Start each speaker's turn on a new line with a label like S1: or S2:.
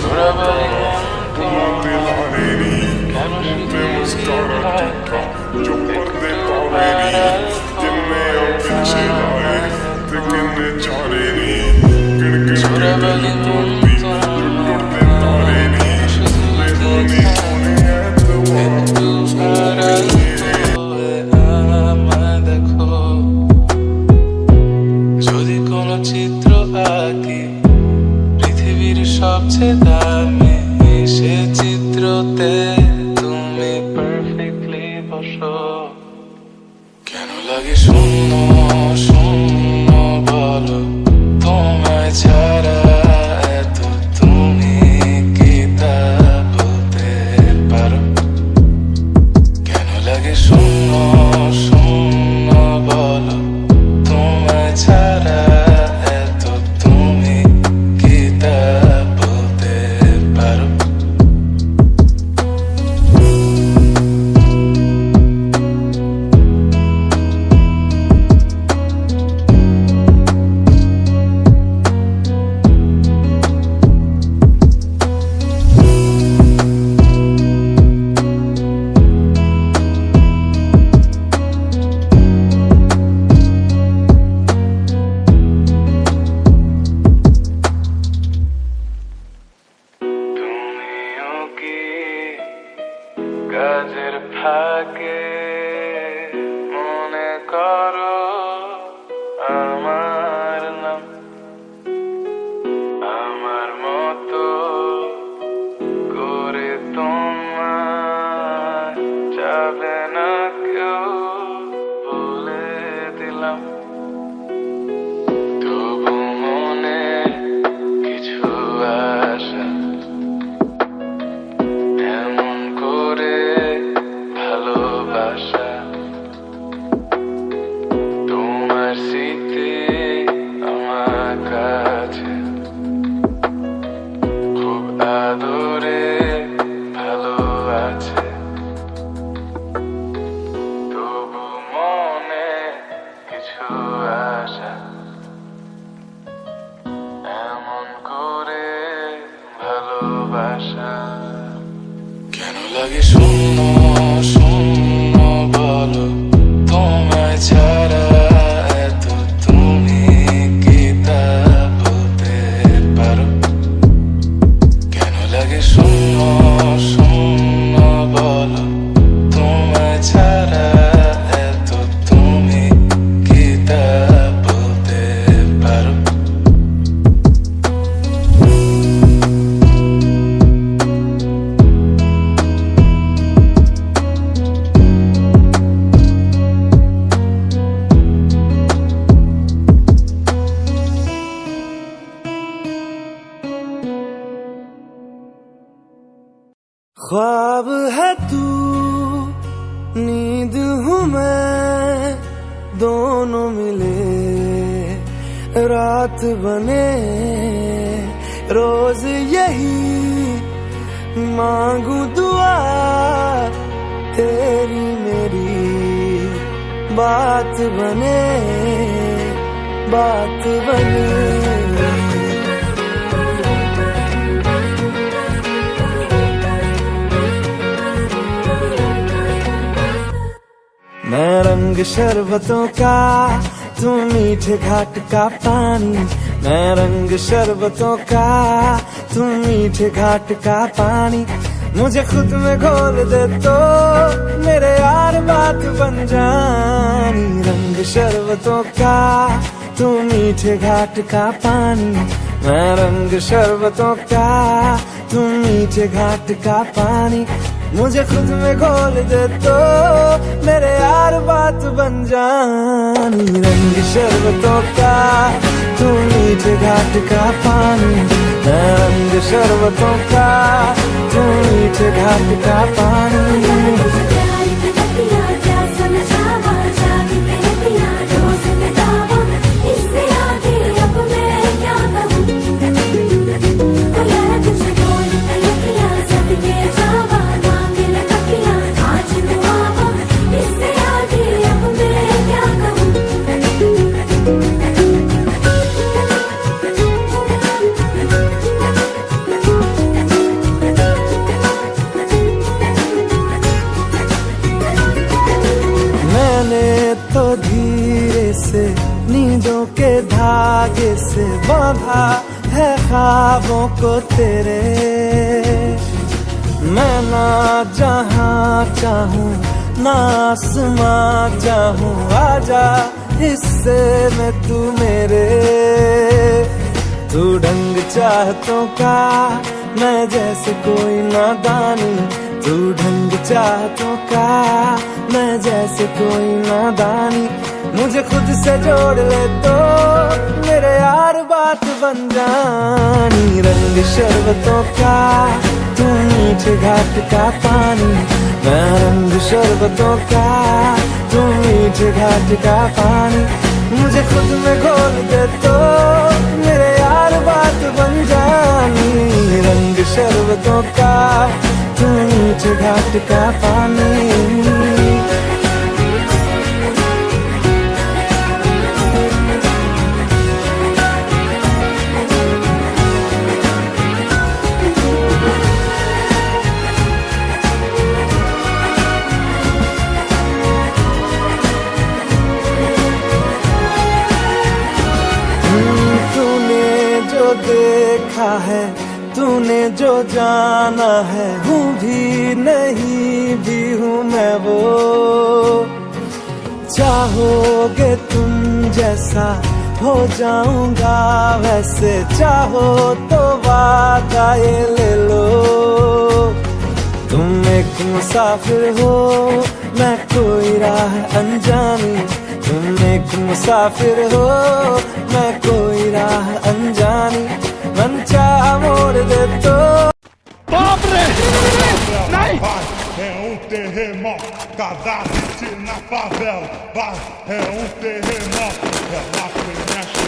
S1: তোরা বলি মন তোমার কেন শুধু একটু বাড়াল তোরা বলি মন তোমার শুধু একটু বাড়াল আমায় দেখো যদি কোনো চিত্র আঁকি পৃথিবীর সবচেয়ে দামি সে চিত্রতে তুমি পারফেক্টলি বসো কেন লাগে শূন্য শূন্য বলো তোমায় ছাড়া এত তুমি কি তা বলতে পারো কেন লাগে শূন্য শূন্য বলো তোমায় ছাড়া এত তুমি কি তা বলতে পারো তুমিও কি কাজের ফাঁকে মনে করো আমার নাম আমার মতো করে তোমার যাবে না কেউ বলে দিলাম তবু মনে কিছু আশা এমন করে ভালোবাসা তোমার স্মৃতি আমার কাছে খুব আদরে ভালো আছে তবু মনে কিছু আশা এমন করে ভালোবাসা কেন লাগে শূন্য শূন্য বলো তোমায় ছাড়া এত তুমি কি তা বলতে পারো কেন লাগে শূন্য শূন্য বলো তোমায় ছাড়া এত তুমি কি তা বলতে পারো
S2: ख्वाब है तू नींद हूँ मैं दोनों मिले रात बने रोज यही मांगू दुआ तेरी मेरी बात बने बात बने मैं रंग शरबतों का तू मीठे घाट का पानी मैं रंग शरबतों का तू मीठे घाट का पानी मुझे खुद में घोल दे तो मेरे यार बात बन जानी रंग शरबतों का तू मीठे घाट का पानी मैं रंग शरबतों का तू मीठे घाट का पानी मुझे खुद में घोल दे तो मेरे यार बात बन जानी रंग शरबतों का तू मीठे घाट का पानी मैं रंग शरबतों का तू मीठे घाट का पानी धागे से बांधा है ख्वाबों को तेरे। मैं ना जहाँ चाहूँ ना आसमां चाहूँ, आजा हिस्से में तू मेरे। तू ढंग चाहतों का मैं जैसे कोई नादानी, तू ढंग चाहतों का मैं जैसे कोई नादानी। मुझे खुद से जोड़ ले तो मेरे यार बात बन जानी। रंग शरबतों का तू मीठे घाट का पानी, मैं रंग शरबतों का तू मीठे घाट का पानी। मुझे खुद में घोल दे तो मेरे यार बात बन जानी। रंग शरबतों का तू मीठे घाट का पानी। देखा है तूने जो जाना है, हूँ भी नहीं भी हूँ मैं वो। चाहोगे तुम जैसा हो जाऊंगा वैसे, चाहो तो वादा ये ले लो। तुम एक मुसाफिर हो मैं कोई राह अनजानी, तुम एक मुसाफिर हो मैं कोई राह अनजानी। मन चाह मोड़ दे तो
S1: Vai, é terremoto, cada hit na favela. Vai, é terremoto, é lá que mexe